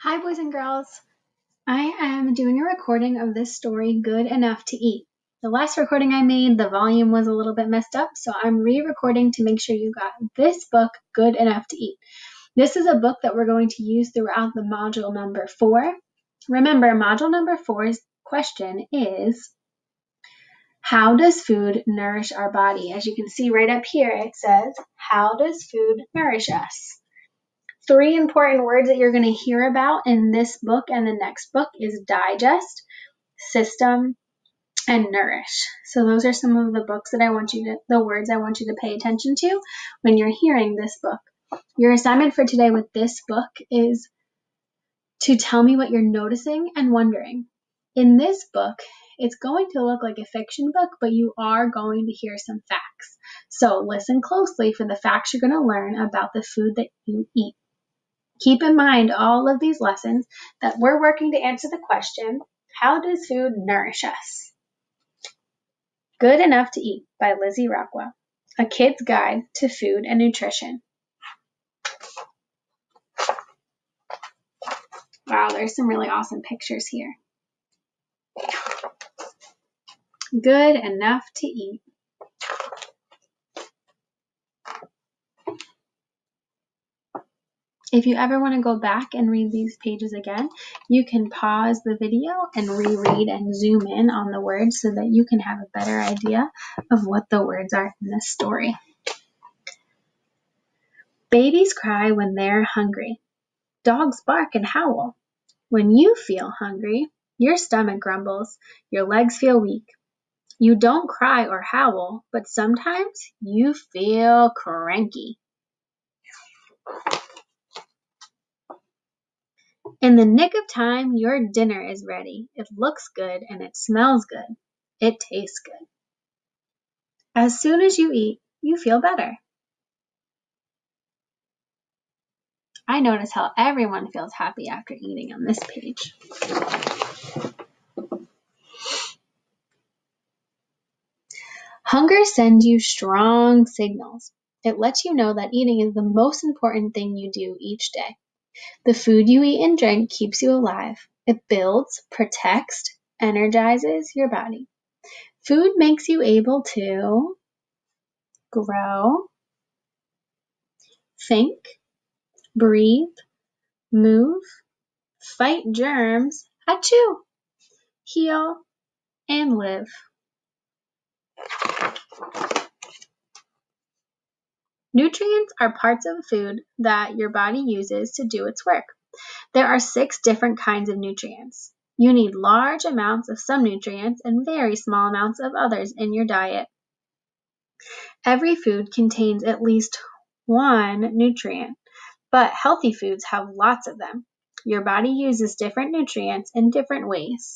Hi, boys and girls. I am doing a recording of this story, Good Enough to Eat. The last recording I made, the volume was a little bit messed up, so I'm re-recording to make sure you got this book, Good Enough to Eat. This is a book that we're going to use throughout the module number 4. Remember, module number 4's question is, how does food nourish our body? As you can see right up here, it says, how does food nourish us? 3 important words that you're going to hear about in this book and the next book is digest, system, and nourish. So those are some of the words I want you to pay attention to when you're hearing this book. Your assignment for today with this book is to tell me what you're noticing and wondering. In this book, it's going to look like a fiction book, but you are going to hear some facts. So listen closely for the facts you're going to learn about the food that you eat. Keep in mind all of these lessons that we're working to answer the question, how does food nourish us? Good Enough to Eat by Lizzy Rockwell, a kid's guide to food and nutrition. Wow, there's some really awesome pictures here. Good Enough to Eat. If you ever want to go back and read these pages again, you can pause the video and reread and zoom in on the words so that you can have a better idea of what the words are in this story. Babies cry when they're hungry. Dogs bark and howl. When you feel hungry, your stomach grumbles, your legs feel weak. You don't cry or howl, but sometimes you feel cranky. In the nick of time, your dinner is ready. It looks good and it smells good. It tastes good. As soon as you eat, you feel better. I notice how everyone feels happy after eating on this page. Hunger sends you strong signals. It lets you know that eating is the most important thing you do each day. The food you eat and drink keeps you alive. It builds, protects, energizes your body. Food makes you able to grow, think, breathe, move, fight germs, achoo, heal, and live. Nutrients are parts of food that your body uses to do its work. There are 6 different kinds of nutrients. You need large amounts of some nutrients and very small amounts of others in your diet. Every food contains at least one nutrient, but healthy foods have lots of them. Your body uses different nutrients in different ways.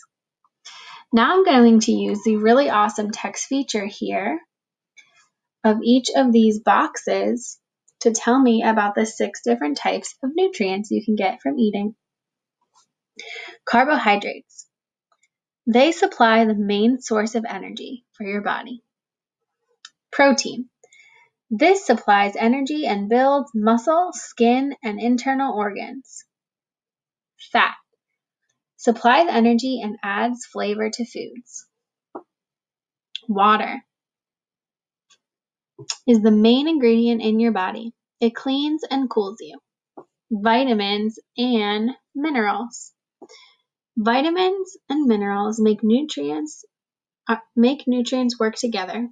Now I'm going to use the really awesome text feature here of each of these boxes to tell me about the 6 different types of nutrients you can get from eating. Carbohydrates. They supply the main source of energy for your body. Protein. This supplies energy and builds muscle, skin, and internal organs. Fat. Supplies energy and adds flavor to foods. Water is the main ingredient in your body. It cleans and cools you. Vitamins and minerals. Vitamins and minerals make nutrients work together.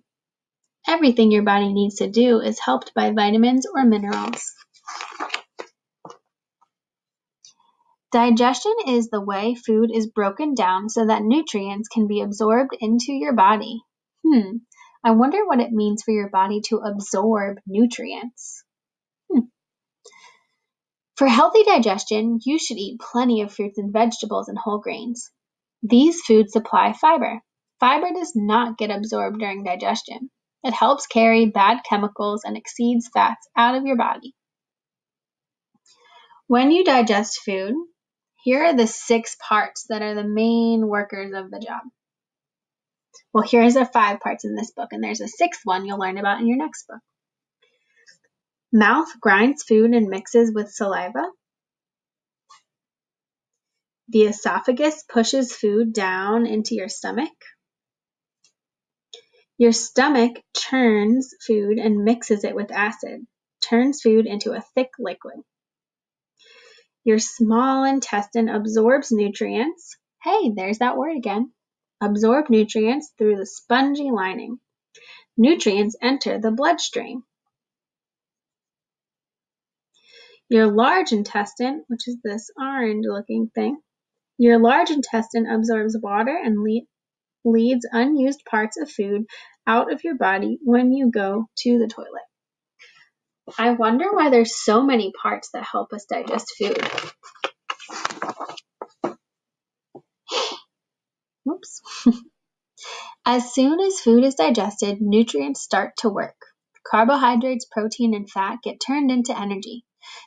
Everything your body needs to do is helped by vitamins or minerals. Digestion is the way food is broken down so that nutrients can be absorbed into your body. I wonder what it means for your body to absorb nutrients. For healthy digestion, you should eat plenty of fruits and vegetables and whole grains. These foods supply fiber. Fiber does not get absorbed during digestion. It helps carry bad chemicals and exceeds fats out of your body. When you digest food, here are the 6 parts that are the main workers of the job. Well, here's the 5 parts in this book, and there's a 6th one you'll learn about in your next book. Mouth grinds food and mixes with saliva. The esophagus pushes food down into your stomach. Your stomach churns food and mixes it with acid, turns food into a thick liquid. Your small intestine absorbs nutrients. Hey, there's that word again. Absorb nutrients through the spongy lining. Nutrients enter the bloodstream. Your large intestine, which is this orange-looking thing, your large intestine absorbs water and leads unused parts of food out of your body when you go to the toilet. I wonder why there's so many parts that help us digest food. Whoops. As soon as food is digested, nutrients start to work. Carbohydrates, protein, and fat get turned into energy.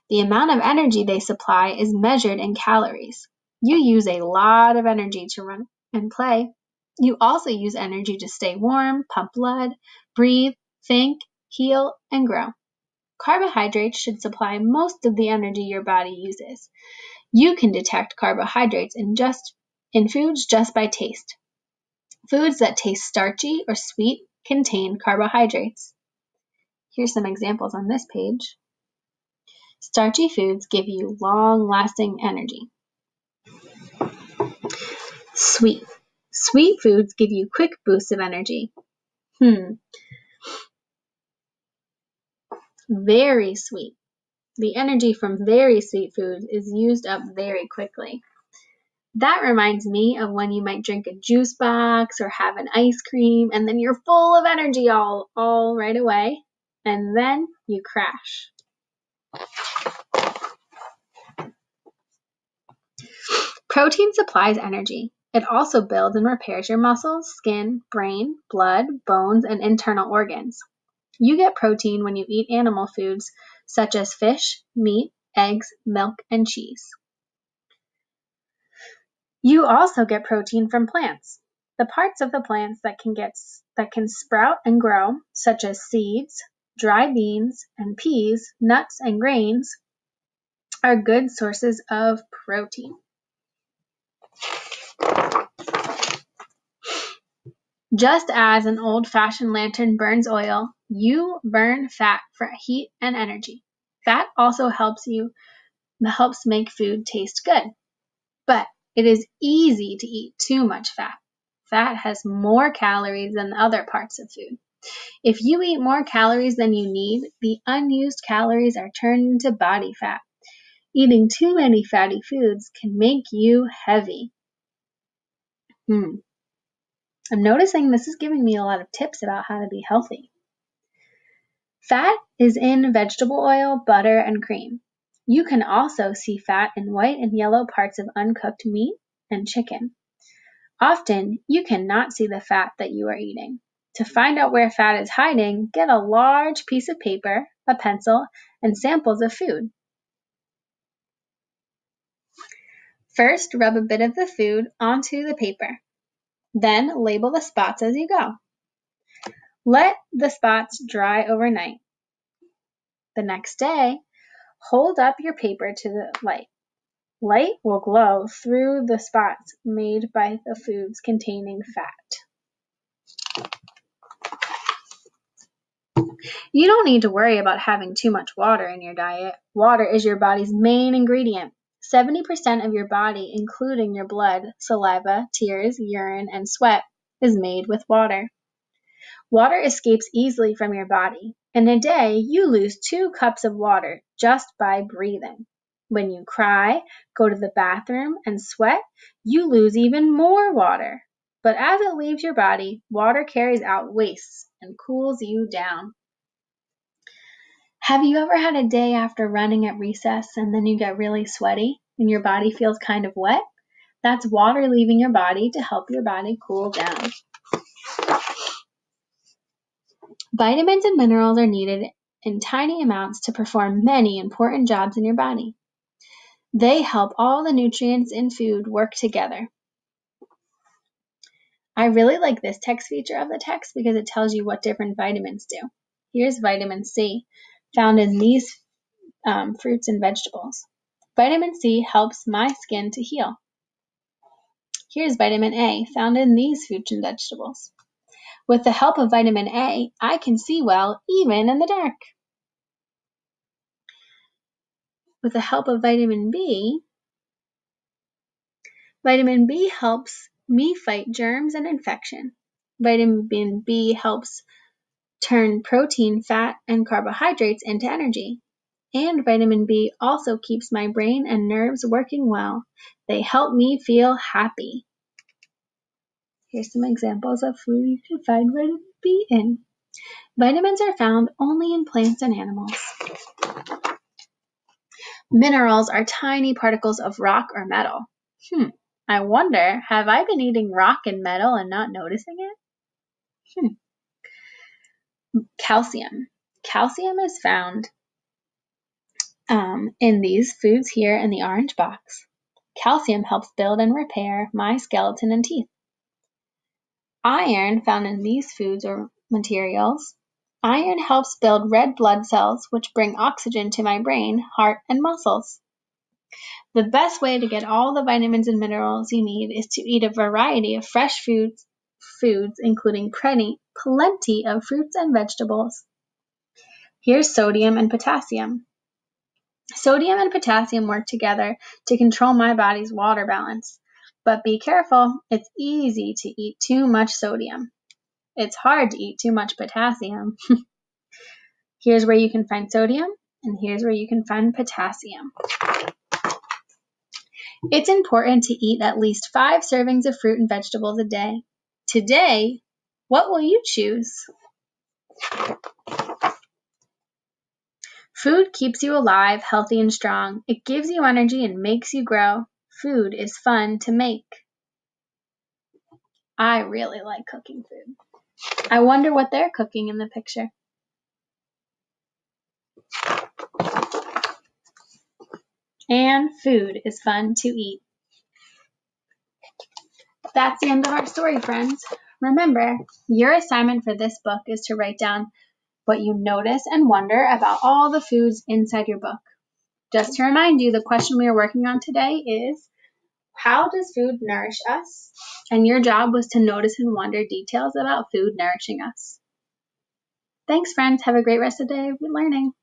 The amount of energy they supply is measured in calories. You use a lot of energy to run and play. You also use energy to stay warm, pump blood, breathe, think, heal, and grow. Carbohydrates should supply most of the energy your body uses. You can detect carbohydrates in foods just by taste. Foods that taste starchy or sweet contain carbohydrates. Here's some examples on this page. Starchy foods give you long-lasting energy. Sweet foods give you quick boosts of energy. Very sweet. The energy from very sweet foods is used up very quickly. That reminds me of when you might drink a juice box or have an ice cream and then you're full of energy all right away, and then you crash. Protein supplies energy. It also builds and repairs your muscles, skin, brain, blood, bones, and internal organs. You get protein when you eat animal foods such as fish, meat, eggs, milk, and cheese. You also get protein from plants. The parts of the plants that can sprout and grow, such as seeds, dry beans, and peas, nuts, and grains, are good sources of protein. Just as an old-fashioned lantern burns oil, you burn fat for heat and energy. Fat also helps make food taste good. But it is easy to eat too much fat. Fat has more calories than other parts of food. If you eat more calories than you need, the unused calories are turned into body fat. Eating too many fatty foods can make you heavy. I'm noticing this is giving me a lot of tips about how to be healthy. Fat is in vegetable oil, butter, and cream. You can also see fat in white and yellow parts of uncooked meat and chicken. Often, you cannot see the fat that you are eating. To find out where fat is hiding, get a large piece of paper, a pencil, and samples of food. First, rub a bit of the food onto the paper. Then, label the spots as you go. Let the spots dry overnight. The next day, hold up your paper to the light. Light will glow through the spots made by the foods containing fat. You don't need to worry about having too much water in your diet. Water is your body's main ingredient. 70% of your body, including your blood, saliva, tears, urine, and sweat, is made with water. Water escapes easily from your body. In a day, you lose 2 cups of water just by breathing. When you cry, go to the bathroom, and sweat, you lose even more water. But as it leaves your body, water carries out wastes and cools you down. Have you ever had a day after running at recess and then you get really sweaty and your body feels kind of wet? That's water leaving your body to help your body cool down. Vitamins and minerals are needed in tiny amounts to perform many important jobs in your body. They help all the nutrients in food work together. I really like this text feature of the text because it tells you what different vitamins do. Here's vitamin C, found in these fruits and vegetables. Vitamin C helps my skin to heal. Here's vitamin A, found in these fruits and vegetables. With the help of vitamin A, I can see well even in the dark. With the help of vitamin B helps me fight germs and infection. Vitamin B helps turn protein, fat, and carbohydrates into energy. And vitamin B also keeps my brain and nerves working well. They help me feel happy. Here's some examples of food you can find vitamin B in. Vitamins are found only in plants and animals. Minerals are tiny particles of rock or metal. I wonder, have I been eating rock and metal and not noticing it? Calcium. Calcium is found in these foods here in the orange box. Calcium helps build and repair my skeleton and teeth. Iron, found in these foods or materials. Iron helps build red blood cells, which bring oxygen to my brain, heart, and muscles. The best way to get all the vitamins and minerals you need is to eat a variety of fresh foods including plenty of fruits and vegetables. Here's sodium and potassium. Sodium and potassium work together to control my body's water balance. But be careful, it's easy to eat too much sodium. It's hard to eat too much potassium. Here's where you can find sodium, and here's where you can find potassium. It's important to eat at least 5 servings of fruit and vegetables a day. Today, what will you choose? Food keeps you alive, healthy, and strong. It gives you energy and makes you grow. Food is fun to make. I really like cooking food. I wonder what they're cooking in the picture. And food is fun to eat. That's the end of our story, friends. Remember, your assignment for this book is to write down what you notice and wonder about all the foods inside your book. Just to remind you, the question we are working on today is, how does food nourish us? And your job was to notice and wonder details about food nourishing us. Thanks, friends. Have a great rest of the day of learning.